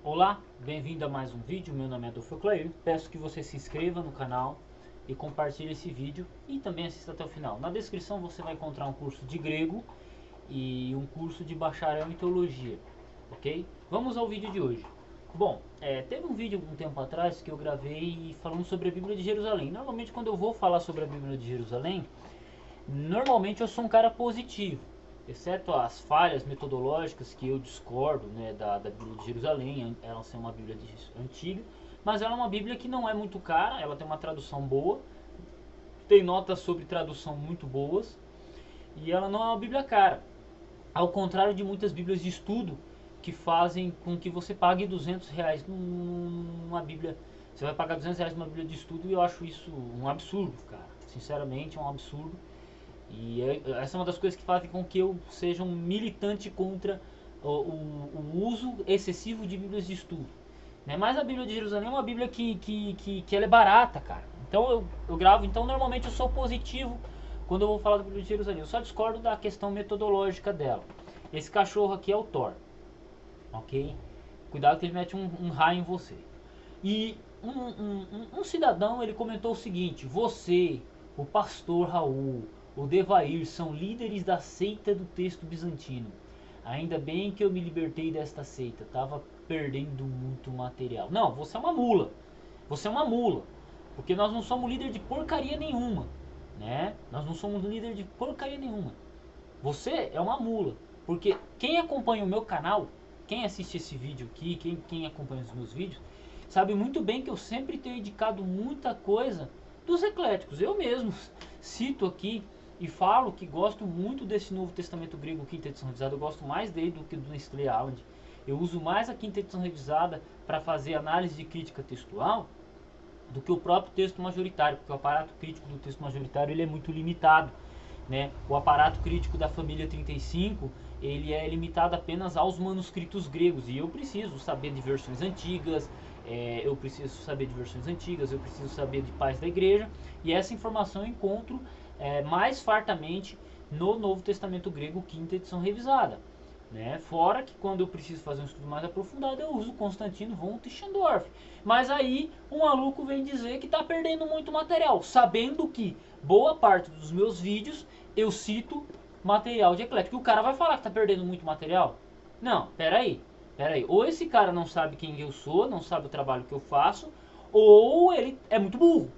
Olá, bem-vindo a mais um vídeo. Meu nome é Adolfo Clair. Peço que você se inscreva no canal e compartilhe esse vídeo e também assista até o final. Na descrição você vai encontrar um curso de grego e um curso de bacharel em teologia, ok? Vamos ao vídeo de hoje. Bom, teve um vídeo um tempo atrás que eu gravei falando sobre a Bíblia de Jerusalém. Normalmente quando eu vou falar sobre a Bíblia de Jerusalém, normalmente eu sou um cara positivo, exceto as falhas metodológicas que eu discordo, né, da Bíblia de Jerusalém. Ela é uma Bíblia antiga, mas ela é uma Bíblia que não é muito cara, ela tem uma tradução boa, tem notas sobre tradução muito boas, e ela não é uma Bíblia cara, ao contrário de muitas Bíblias de estudo que fazem com que você pague R$ 200 numa Bíblia. Você vai pagar R$ 200 numa Bíblia de estudo e eu acho isso um absurdo, cara. Sinceramente, é um absurdo. E essa é uma das coisas que fazem com que eu seja um militante contra o uso excessivo de Bíblias de estudo. Né? Mas a Bíblia de Jerusalém é uma Bíblia que ela é barata, cara. Então eu gravo, então normalmente eu sou positivo quando eu vou falar da Bíblia de Jerusalém. Eu só discordo da questão metodológica dela. Esse cachorro aqui é o Thor, ok? Cuidado que ele mete um raio em você. E um cidadão ele comentou o seguinte: você, o pastor Raul, o Devair são líderes da seita do texto bizantino. Ainda bem que eu me libertei desta seita, tava perdendo muito material. Não, você é uma mula. Você é uma mula. Porque nós não somos líder de porcaria nenhuma, né? Nós não somos líder de porcaria nenhuma. Você é uma mula. Porque quem acompanha o meu canal, quem assiste esse vídeo aqui, quem acompanha os meus vídeos, sabe muito bem que eu sempre tenho indicado muita coisa dos ecléticos. Eu mesmo cito aqui e falo que gosto muito desse Novo Testamento grego, quinta edição revisada. Eu gosto mais dele do que do Nestlé Aland. Eu uso mais a quinta edição revisada para fazer análise de crítica textual do que o próprio texto majoritário, porque o aparato crítico do texto majoritário ele é muito limitado. Né? O aparato crítico da família 35 ele é limitado apenas aos manuscritos gregos, e eu preciso saber de versões antigas, eu preciso saber de versões antigas, eu preciso saber de pais da igreja, e essa informação eu encontro mais fartamente no Novo Testamento grego, quinta edição revisada. Né? Fora que quando eu preciso fazer um estudo mais aprofundado eu uso Constantino von Tischendorf. Mas aí um maluco vem dizer que está perdendo muito material, sabendo que boa parte dos meus vídeos eu cito material de eclético. E o cara vai falar que está perdendo muito material? Não, peraí. Ou esse cara não sabe quem eu sou, não sabe o trabalho que eu faço, ou ele é muito burro.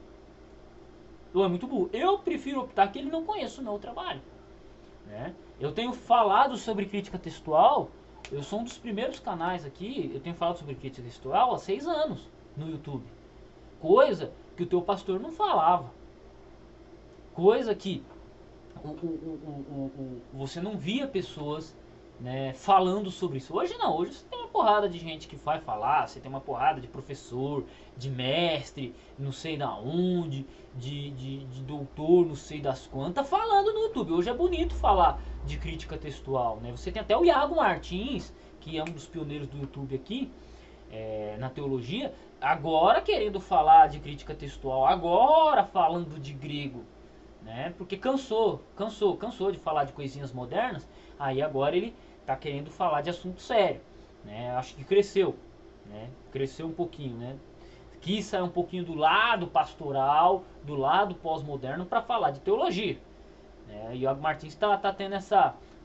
Ou é muito burro. Eu prefiro optar que ele não conheça o meu trabalho. Né? Eu tenho falado sobre crítica textual, eu sou um dos primeiros canais aqui, eu tenho falado sobre crítica textual há 6 anos no YouTube. Coisa que o teu pastor não falava. Coisa que você não via pessoas, né, falando sobre isso. Hoje não, hoje você tem uma porrada de gente que vai falar, você tem uma porrada de professor, de mestre, não sei da onde, de doutor, não sei das quantas, falando no YouTube. Hoje é bonito falar de crítica textual, né? Você tem até o Iago Martins, que é um dos pioneiros do YouTube aqui, na teologia, agora querendo falar de crítica textual, agora falando de grego, né? Porque cansou de falar de coisinhas modernas. Aí agora ele tá querendo falar de assunto sério, né? Acho que cresceu, né? Cresceu um pouquinho, né? Quis sair um pouquinho do lado pastoral, do lado pós-moderno para falar de teologia, né? E o Martins tá tendo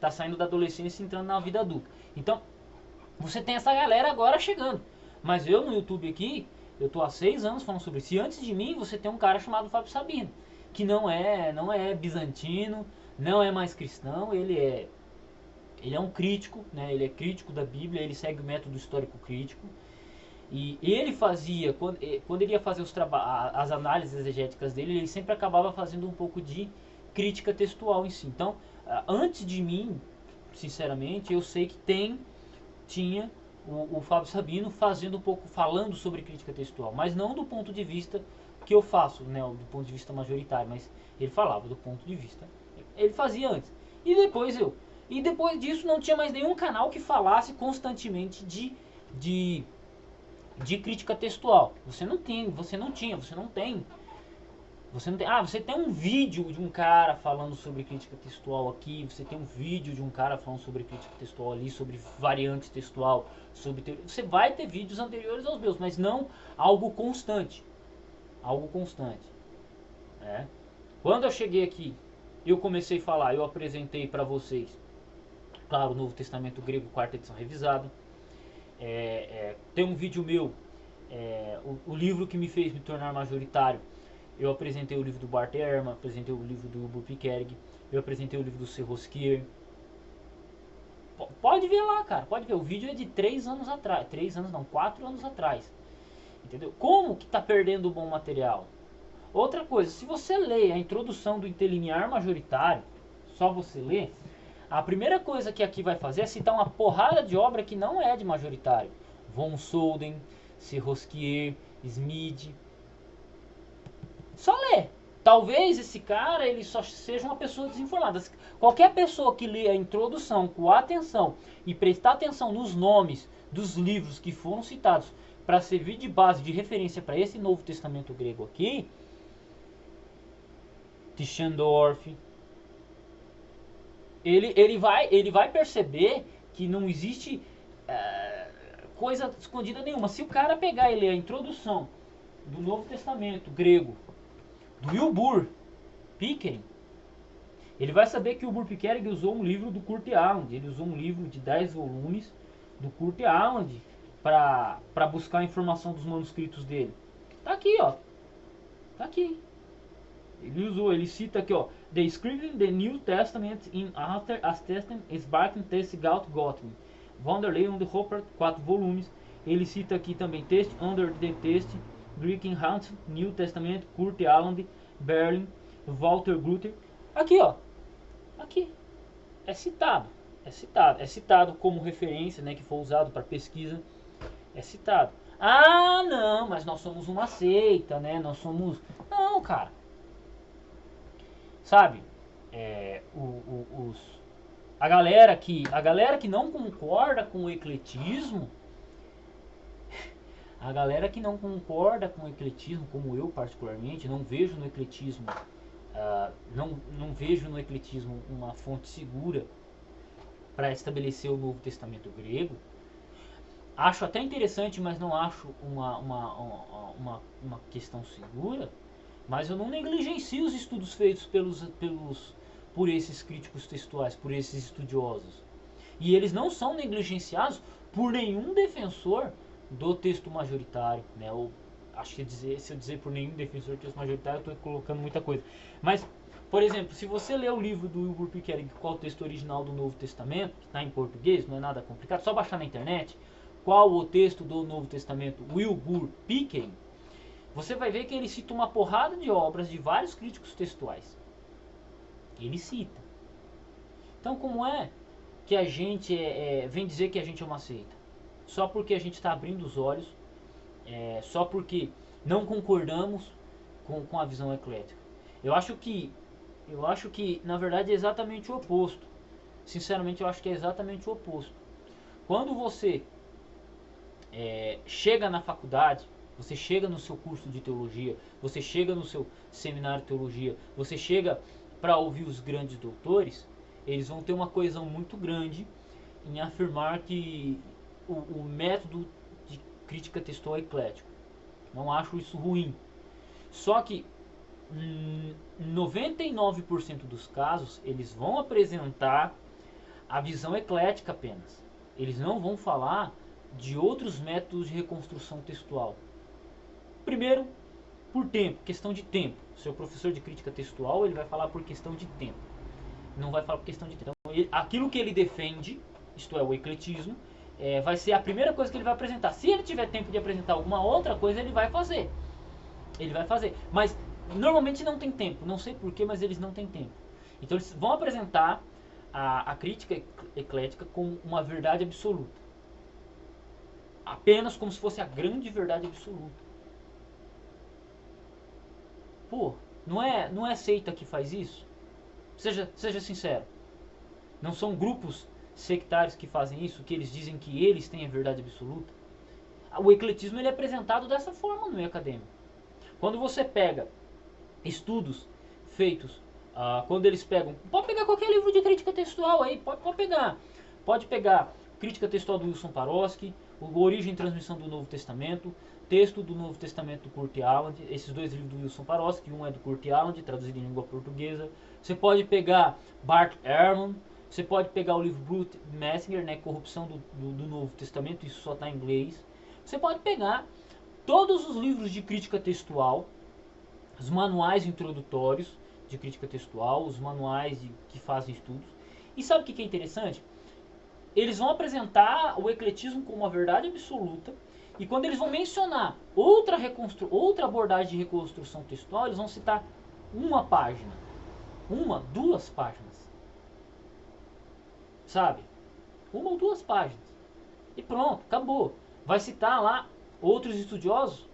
tá saindo da adolescência e entrando na vida adulta. Então, você tem essa galera agora chegando. Mas eu no YouTube aqui, eu tô há 6 anos falando sobre isso. E antes de mim, você tem um cara chamado Fábio Sabino, que não é bizantino, não é mais cristão, ele é um crítico, né? Ele é crítico da Bíblia, ele segue o método histórico crítico. E ele fazia, quando ele ia fazer as análises exegéticas dele, ele sempre acabava fazendo um pouco de crítica textual em si. Então, antes de mim, sinceramente, eu sei que tinha o Fábio Sabino fazendo um pouco, falando sobre crítica textual, mas não do ponto de vista que eu faço, né, do ponto de vista majoritário, mas ele falava do ponto de vista, ele fazia antes, e depois disso não tinha mais nenhum canal que falasse constantemente de crítica textual. Você não tem, Você não tem, você tem um vídeo de um cara falando sobre crítica textual aqui, você tem um vídeo de um cara falando sobre crítica textual ali, sobre variante textual, você vai ter vídeos anteriores aos meus, mas não algo constante. Algo constante. Né? Quando eu cheguei aqui, eu comecei a falar, eu apresentei para vocês, claro, o Novo Testamento Grego, quarta edição revisada. Tem um vídeo meu, o livro que me fez me tornar majoritário. Eu apresentei o livro do Bart Ehrman, apresentei o livro do Wilbur Pickering, eu apresentei o livro do Serroskier. Pode ver lá, cara, pode ver. O vídeo é de 3 anos atrás. 3 anos não, 4 anos atrás. Entendeu? Como que tá perdendo o bom material? Outra coisa, se você lê a introdução do interlinear majoritário, só você lê, a primeira coisa que aqui vai fazer é citar uma porrada de obra que não é de majoritário. Von Soden, Serroskier, Smid. Só lê. Talvez esse cara ele só seja uma pessoa desinformada. Qualquer pessoa que lê a introdução com atenção e prestar atenção nos nomes dos livros que foram citados para servir de base, de referência para esse Novo Testamento grego aqui, Tischendorf, ele vai perceber que não existe coisa escondida nenhuma. Se o cara pegar e ler a introdução do Novo Testamento grego do Wilbur Pickering, ele vai saber que o Wilbur Pickering usou um livro do Kurt Aland. Ele usou um livro de 10 volumes do Kurt Aland para buscar a informação dos manuscritos dele. Tá aqui, ó. Tá aqui. Ele cita aqui, ó. The Scribing the New Testament in After as Testament Sparking Test Gaut Gottman. Vanderlei und Hopper, 4 volumes. Ele cita aqui também Test Under the Test, Greek Hunt, New Testament, Kurt Aland, Berlin, Walter Grutter. Aqui, ó. Aqui. É citado. É citado como referência, né, que foi usado para pesquisa. É citado. Ah, não, mas nós somos uma seita, né? Nós somos... Não, cara. Sabe? A galera que não concorda com o ecletismo, a galera que não concorda com o ecletismo, como eu particularmente, não vejo no ecletismo, não vejo no ecletismo uma fonte segura para estabelecer o Novo Testamento grego. Acho até interessante, mas não acho uma questão segura. Mas eu não negligencio os estudos feitos por esses críticos textuais, por esses estudiosos. E eles não são negligenciados por nenhum defensor do texto majoritário. Né? Acho que se eu dizer por nenhum defensor do texto majoritário, eu estou colocando muita coisa. Mas, por exemplo, se você ler o livro do Wilbur Pickering, qual é o texto original do Novo Testamento, que está em português, não é nada complicado, só baixar na internet, qual o texto do Novo Testamento Wilbur Pickering, você vai ver que ele cita uma porrada de obras de vários críticos textuais. Ele cita. Então, como é que a gente vem dizer que a gente é uma seita? Só porque a gente está abrindo os olhos, só porque não concordamos com a visão eclética. Eu acho que, na verdade, é exatamente o oposto. Sinceramente, eu acho que é exatamente o oposto. Quando você chega na faculdade, você chega no seu curso de teologia, você chega no seu seminário de teologia, você chega para ouvir os grandes doutores, eles vão ter uma coesão muito grande em afirmar que o método de crítica textual é eclético. Não acho isso ruim. Só que 99% dos casos eles vão apresentar a visão eclética apenas. Eles não vão falar de outros métodos de reconstrução textual. Primeiro, por tempo, questão de tempo. Seu professor de crítica textual, ele vai falar por questão de tempo. Não vai falar por questão de tempo. Então, aquilo que ele defende, isto é, o ecletismo, vai ser a primeira coisa que ele vai apresentar. Se ele tiver tempo de apresentar alguma outra coisa, ele vai fazer. Ele vai fazer. Mas, normalmente não tem tempo. Não sei porquê, mas eles não têm tempo. Então, eles vão apresentar a crítica eclética como uma verdade absoluta. Apenas como se fosse a grande verdade absoluta. Pô, não é seita que faz isso? Seja sincero. Não são grupos sectários que fazem isso, que eles dizem que eles têm a verdade absoluta? O ecletismo ele é apresentado dessa forma no meio acadêmico. Quando você pega estudos feitos quando eles pegam, pode pegar qualquer livro de crítica textual aí, pode pegar Crítica Textual do Wilson Paroski, o Origem e Transmissão do Novo Testamento, Texto do Novo Testamento do Kurt Aland, esses dois livros do Wilson Paroski, um é do Kurt Aland, traduzido em língua portuguesa. Você pode pegar Bart Ehrman, você pode pegar o livro Brute Messenger, né, Corrupção do Novo Testamento, isso só está em inglês. Você pode pegar todos os livros de crítica textual, os manuais introdutórios de crítica textual, os manuais que fazem estudos. E sabe o que é interessante? Eles vão apresentar o ecletismo como uma verdade absoluta, e quando eles vão mencionar outra abordagem de reconstrução textual, eles vão citar uma página, duas páginas, sabe? Uma ou duas páginas. E pronto, acabou. Vai citar lá outros estudiosos.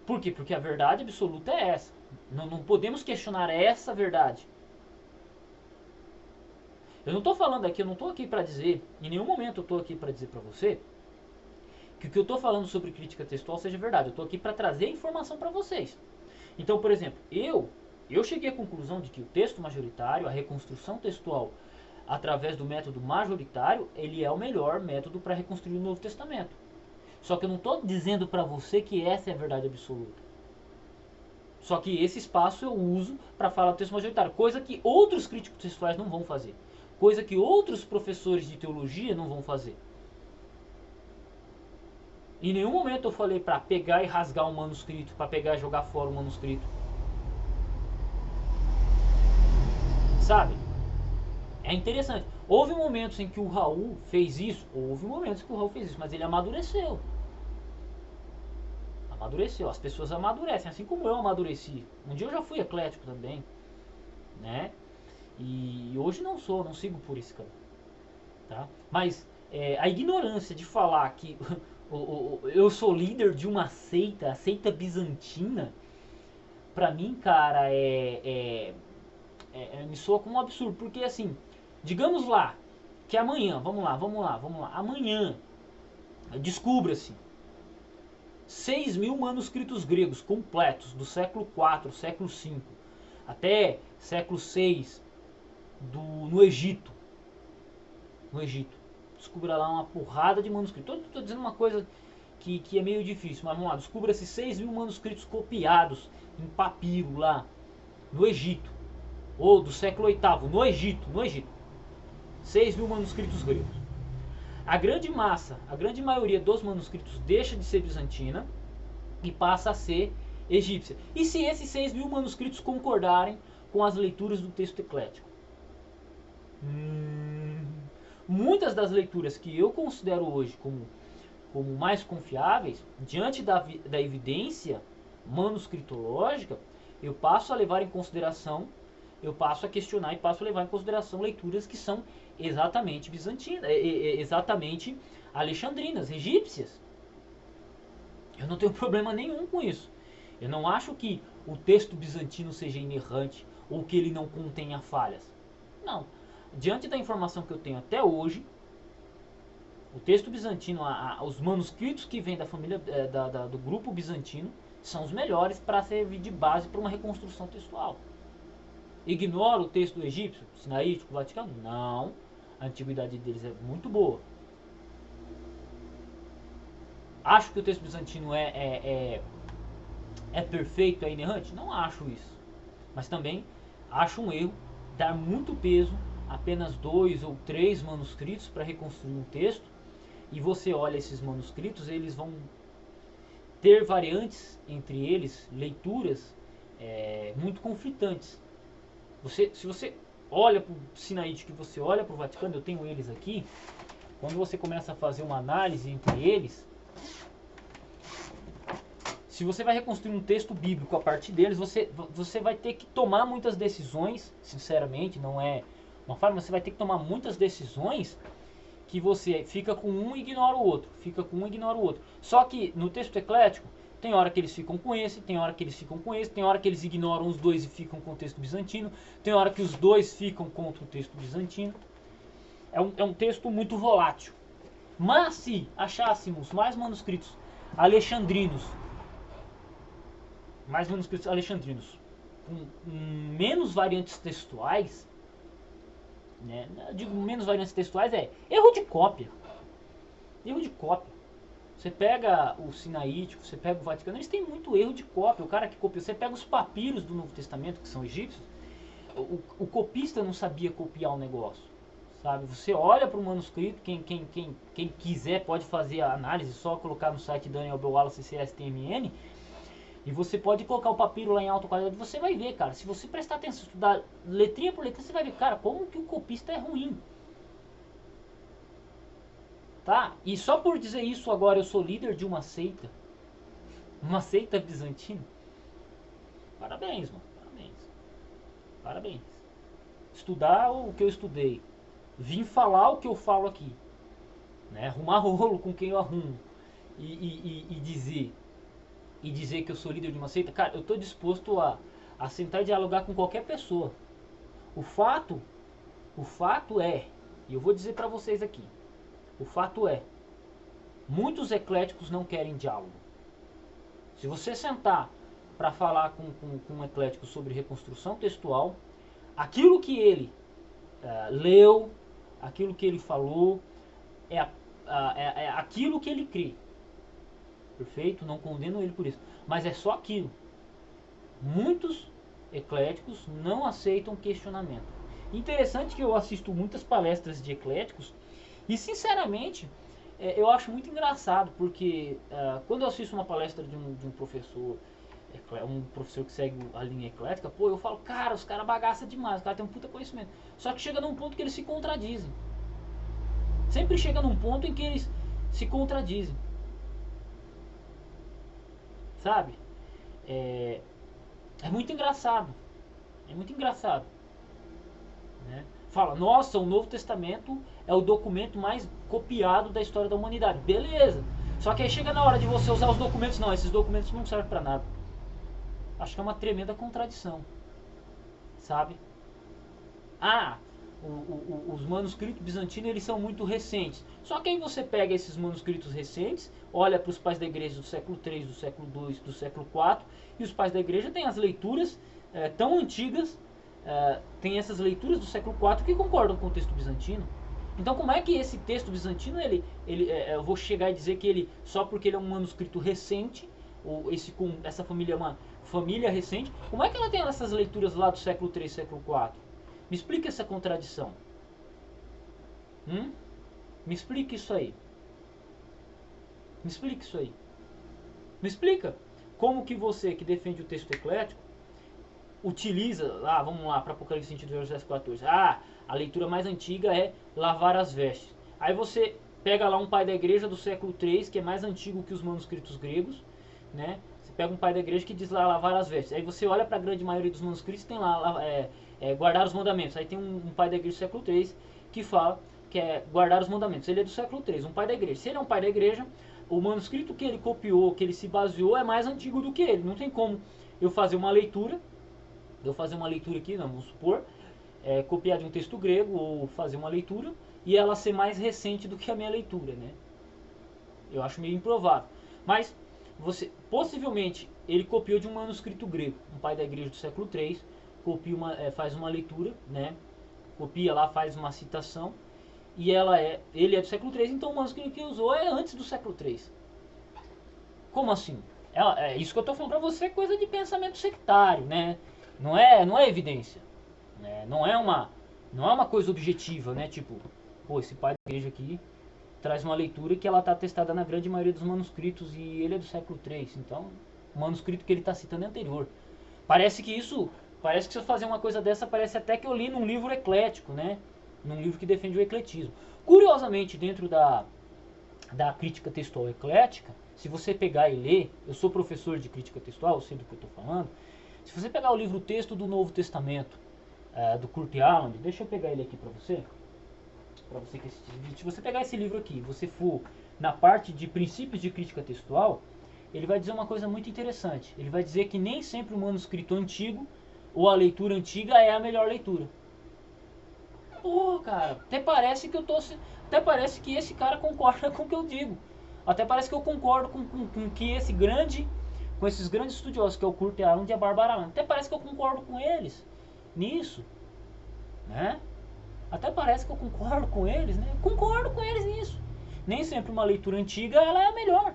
Por quê? Porque a verdade absoluta é essa. Não podemos questionar essa verdade. Eu não estou falando aqui, eu não estou aqui para dizer, em nenhum momento eu estou aqui para dizer para você que o que eu estou falando sobre crítica textual seja verdade. Eu estou aqui para trazer informação para vocês. Então, por exemplo, eu cheguei à conclusão de que o texto majoritário, a reconstrução textual através do método majoritário, ele é o melhor método para reconstruir o Novo Testamento. Só que eu não estou dizendo para você que essa é a verdade absoluta. Só que esse espaço eu uso para falar do texto majoritário, coisa que outros críticos textuais não vão fazer. Coisa que outros professores de teologia não vão fazer. Em nenhum momento eu falei para pegar e rasgar um manuscrito, para pegar e jogar fora o manuscrito. Sabe? É interessante. Houve momentos em que o Raul fez isso, mas ele amadureceu. As pessoas amadurecem, assim como eu amadureci. Um dia eu já fui eclético também, né? E hoje não sigo por esse caminho, tá? Mas a ignorância de falar que eu sou líder de uma seita, a seita bizantina, pra mim, cara, me soa como um absurdo, porque assim, digamos lá, que amanhã, vamos lá, amanhã, descubra-se 6.000 manuscritos gregos completos, do século IV, século V, até século VI, no Egito. Descubra lá uma porrada de manuscritos. Estou dizendo uma coisa que é meio difícil, mas vamos lá. Descubra-se 6.000 manuscritos copiados em papiro lá, no Egito. Ou do século VIII, no Egito. 6.000 manuscritos gregos. A grande maioria dos manuscritos deixa de ser bizantina e passa a ser egípcia. E se esses 6.000 manuscritos concordarem com as leituras do texto eclético? Muitas das leituras que eu considero hoje como mais confiáveis, diante da evidência manuscritológica, eu passo a levar em consideração, eu passo a questionar e passo a levar em consideração leituras que são exatamente bizantinas, exatamente alexandrinas, egípcias. Eu não tenho problema nenhum com isso. Eu não acho que o texto bizantino seja inerrante ou que ele não contenha falhas. Não. Diante da informação que eu tenho até hoje, o texto bizantino, os manuscritos que vêm da família do grupo bizantino são os melhores para servir de base para uma reconstrução textual. Ignoro o texto egípcio, sinaítico, vaticano? Não. A antiguidade deles é muito boa. Acho que o texto bizantino é perfeito, é inerrante? Não acho isso. Mas também acho um erro dar muito peso a apenas 2 ou 3 manuscritos para reconstruir um texto. E você olha esses manuscritos, eles vão ter variantes entre eles, leituras muito conflitantes. Se você olha para o Sinaítico e você olha para o Vaticano, eu tenho eles aqui, quando você começa a fazer uma análise entre eles, se você vai reconstruir um texto bíblico a partir deles, você vai ter que tomar muitas decisões, sinceramente, não é uma forma, você vai ter que tomar muitas decisões que você fica com um e ignora o outro, Só que no texto eclético, tem hora que eles ficam com esse, tem hora que eles ficam com esse, tem hora que eles ignoram os dois e ficam com o texto bizantino, tem hora que os dois ficam contra o texto bizantino. É um texto muito volátil. Mas se achássemos mais manuscritos alexandrinos mais manuscritos alexandrinos com menos variantes textuais, né? Eu digo menos variantes textuais é erro de cópia. Erro de cópia. Você pega o Sinaítico, você pega o Vaticano, eles têm muito erro de cópia. O cara que copiou, você pega os papiros do Novo Testamento, que são egípcios, o copista não sabia copiar o negócio, sabe? Você olha para o manuscrito, quem quiser pode fazer a análise, só colocar no site Daniel B. Wallace CSTMN, e você pode colocar o papiro lá em alta qualidade, você vai ver, cara, se você prestar atenção, estudar letrinha por letrinha, você vai ver, cara, como que o copista é ruim. Tá? E só por dizer isso agora eu sou líder de uma seita bizantina. Parabéns, mano, parabéns. Parabéns. Estudar o que eu estudei. Vim falar o que eu falo aqui. Né? Arrumar rolo com quem eu arrumo. E dizer que eu sou líder de uma seita. Cara, eu tô disposto a sentar e dialogar com qualquer pessoa. O fato é, e eu vou dizer pra vocês aqui, o fato é, muitos ecléticos não querem diálogo. Se você sentar para falar com um eclético sobre reconstrução textual, aquilo que ele leu, aquilo que ele falou, é aquilo que ele crê. Perfeito? Não condeno ele por isso. Mas é só aquilo. Muitos ecléticos não aceitam questionamento. Interessante que eu assisto muitas palestras de ecléticos e, sinceramente, eu acho muito engraçado, porque quando eu assisto uma palestra de um professor que segue a linha eclética, pô, eu falo, cara, os caras bagaçam demais, os caras têm um puta conhecimento. Só que chega num ponto que eles se contradizem. Sempre chega num ponto em que eles se contradizem. Sabe? É muito engraçado. É muito engraçado. Né? Fala, nossa, o Novo Testamento é o documento mais copiado da história da humanidade. Beleza. Só que aí chega na hora de você usar os documentos. Não, esses documentos não servem pra nada. Acho que é uma tremenda contradição. Sabe? Os manuscritos bizantinos, eles são muito recentes. Só que aí você pega esses manuscritos recentes, olha para os pais da igreja do século III, do século II, do século IV, e os pais da igreja têm as leituras tão antigas, tem essas leituras do século IV que concordam com o texto bizantino. Então como é que esse texto bizantino, eu vou chegar e dizer que ele, só porque ele é um manuscrito recente, ou essa família é uma família recente, como é que ela tem essas leituras lá do século III, século IV? Me explica essa contradição. Me explica isso aí. Me explica isso aí. Me explica como que você, que defende o texto eclético, utiliza, vamos lá, para Apocalipse 22, verso 14. A leitura mais antiga é lavar as vestes. Aí você pega lá um pai da igreja do século III, que é mais antigo que os manuscritos gregos, né? Você pega um pai da igreja que diz lá lavar as vestes. Aí você olha para a grande maioria dos manuscritos, tem lá guardar os mandamentos. Aí tem um pai da igreja do século III que fala que é guardar os mandamentos. Ele é do século III, um pai da igreja. Se ele é um pai da igreja, o manuscrito que ele copiou, que ele se baseou, é mais antigo do que ele. Não tem como eu fazer uma leitura, aqui, vamos supor, copiar de um texto grego ou fazer uma leitura e ela ser mais recente do que a minha leitura, né? Eu acho meio improvável. Mas possivelmente ele copiou de um manuscrito grego, um pai da igreja do século III, faz uma leitura, né? Copia lá, faz uma citação e ele é do século III, então o manuscrito que usou é antes do século III. Como assim? É isso que eu estou falando para você, coisa de pensamento sectário, né? Não é evidência, né? Não é uma coisa objetiva, né? Tipo, pô, esse pai da igreja aqui traz uma leitura que ela está atestada na grande maioria dos manuscritos e ele é do século III, então o manuscrito que ele está citando é anterior. Parece que se eu fazer uma coisa dessa, parece até que eu li num livro eclético, né? Num livro que defende o ecletismo. Curiosamente, dentro da crítica textual eclética, se você pegar e ler, eu sou professor de crítica textual, eu sei do que eu estou falando. Se você pegar o livro Texto do Novo Testamento, do Kurt Aland, deixa eu pegar ele aqui para você que assistir esse vídeo. Se você pegar esse livro aqui, você for na parte de princípios de crítica textual, ele vai dizer uma coisa muito interessante. Ele vai dizer que nem sempre o manuscrito antigo ou a leitura antiga é a melhor leitura. Pô, cara, até parece que esse cara concorda com o que eu digo. Até parece que eu concordo com que esse grande com esses grandes estudiosos, que é o Kurt Aland e a Barbara Aland. Até parece que eu concordo com eles nisso, né? Até parece que eu concordo com eles, né? Concordo com eles nisso. Nem sempre uma leitura antiga ela é a melhor.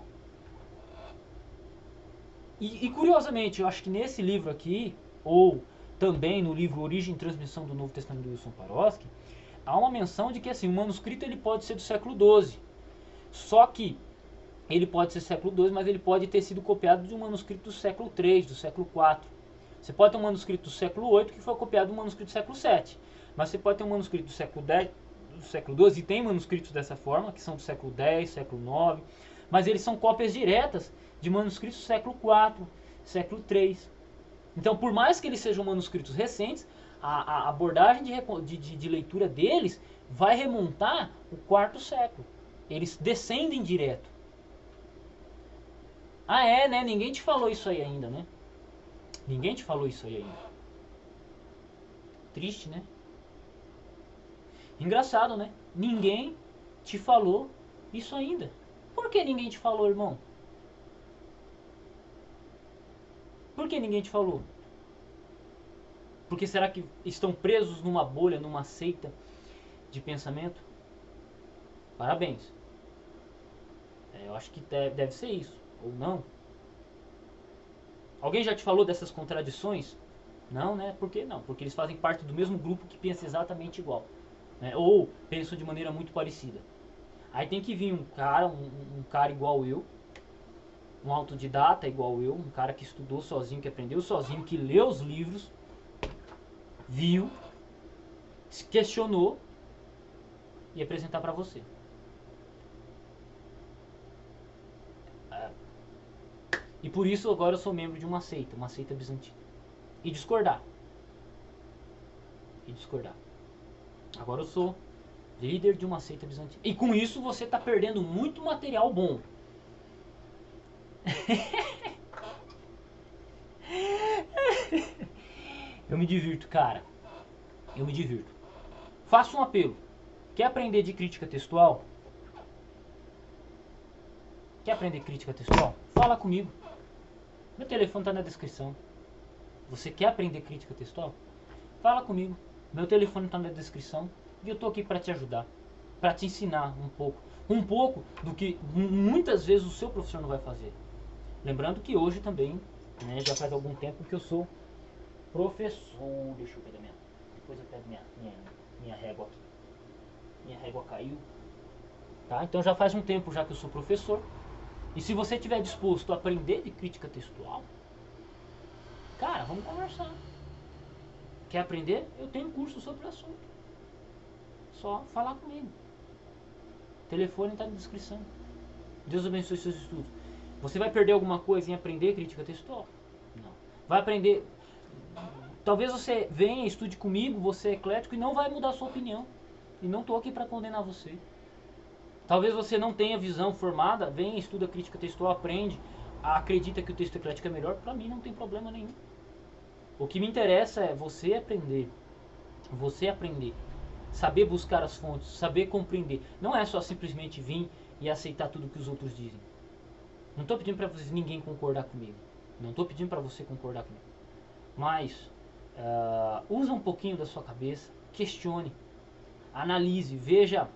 E curiosamente, eu acho que nesse livro aqui, ou também no livro Origem e Transmissão do Novo Testamento do Wilson Paroski, há uma menção de que assim, o manuscrito ele pode ser do século XII. Só que ele pode ser século XII, mas ele pode ter sido copiado de um manuscrito do século III, do século IV. Você pode ter um manuscrito do século VIII que foi copiado de um manuscrito do século VII. Mas você pode ter um manuscrito do século X, do século XII, e tem manuscritos dessa forma, que são do século X, século IX, mas eles são cópias diretas de manuscritos do século IV, século III. Então, por mais que eles sejam manuscritos recentes, a abordagem de leitura deles vai remontar o quarto século. Eles descendem direto. Ah, é, né? Ninguém te falou isso aí ainda, né? Ninguém te falou isso aí ainda. Triste, né? Engraçado, né? Ninguém te falou isso ainda. Por que ninguém te falou, irmão? Por que ninguém te falou? Porque será que estão presos numa bolha, numa seita de pensamento? Parabéns. Eu acho que deve ser isso. Ou não? Alguém já te falou dessas contradições? Não, né? Por que não? Porque eles fazem parte do mesmo grupo que pensa exatamente igual, né? Ou pensam de maneira muito parecida. Aí tem que vir um cara igual eu, um autodidata igual eu, um cara que estudou sozinho, que aprendeu sozinho, que leu os livros, viu, se questionou e apresentar pra você. E por isso agora eu sou membro de uma seita bizantina. E discordar. Agora eu sou líder de uma seita bizantina. E com isso você está perdendo muito material bom. Eu me divirto, cara. Eu me divirto. Faço um apelo. Quer aprender de crítica textual? Quer aprender crítica textual? Fala comigo. Meu telefone está na descrição. Você quer aprender crítica textual? Fala comigo. Meu telefone está na descrição. E eu estou aqui para te ajudar. Para te ensinar um pouco. Um pouco do que muitas vezes o seu professor não vai fazer. Lembrando que hoje também, né, já faz algum tempo que eu sou professor. Deixa eu pegar minha... Depois eu pego minha régua aqui. Minha régua caiu. Tá? Então já faz um tempo já que eu sou professor. E se você estiver disposto a aprender de crítica textual, cara, vamos conversar. Quer aprender? Eu tenho um curso sobre o assunto. Só falar comigo. O telefone está na descrição. Deus abençoe seus estudos. Você vai perder alguma coisa em aprender crítica textual? Não. Vai aprender... Talvez você venha, estude comigo, você é eclético e não vai mudar a sua opinião. E não estou aqui para condenar você. Talvez você não tenha visão formada, venha, estuda crítica textual, aprende, acredita que o texto eclético é melhor, para mim não tem problema nenhum. O que me interessa é você aprender, saber buscar as fontes, saber compreender. Não é só simplesmente vir e aceitar tudo que os outros dizem. Não estou pedindo para ninguém concordar comigo, não estou pedindo para você concordar comigo, mas usa um pouquinho da sua cabeça, questione, analise, veja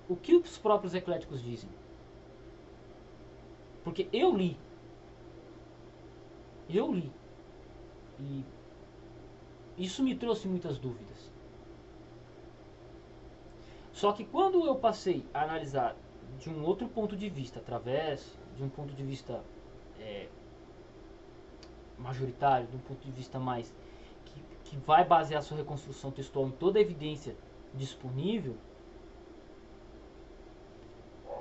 o que os próprios ecléticos dizem. Porque eu li. E isso me trouxe muitas dúvidas. Só que quando eu passei a analisar de um outro ponto de vista, através de um ponto de vista majoritário, de um ponto de vista mais que vai basear sua reconstrução textual em toda a evidência disponível,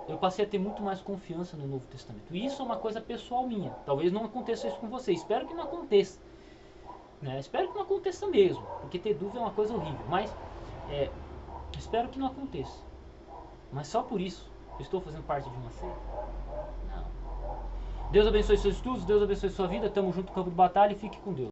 eu passei a ter muito mais confiança no Novo Testamento. E isso é uma coisa pessoal minha. Talvez não aconteça isso com você. Espero que não aconteça. Né? Espero que não aconteça mesmo. Porque ter dúvida é uma coisa horrível. Mas espero que não aconteça. Mas só por isso eu estou fazendo parte de uma seita? Não. Deus abençoe seus estudos. Deus abençoe sua vida. Tamo junto no campo de batalha e fique com Deus.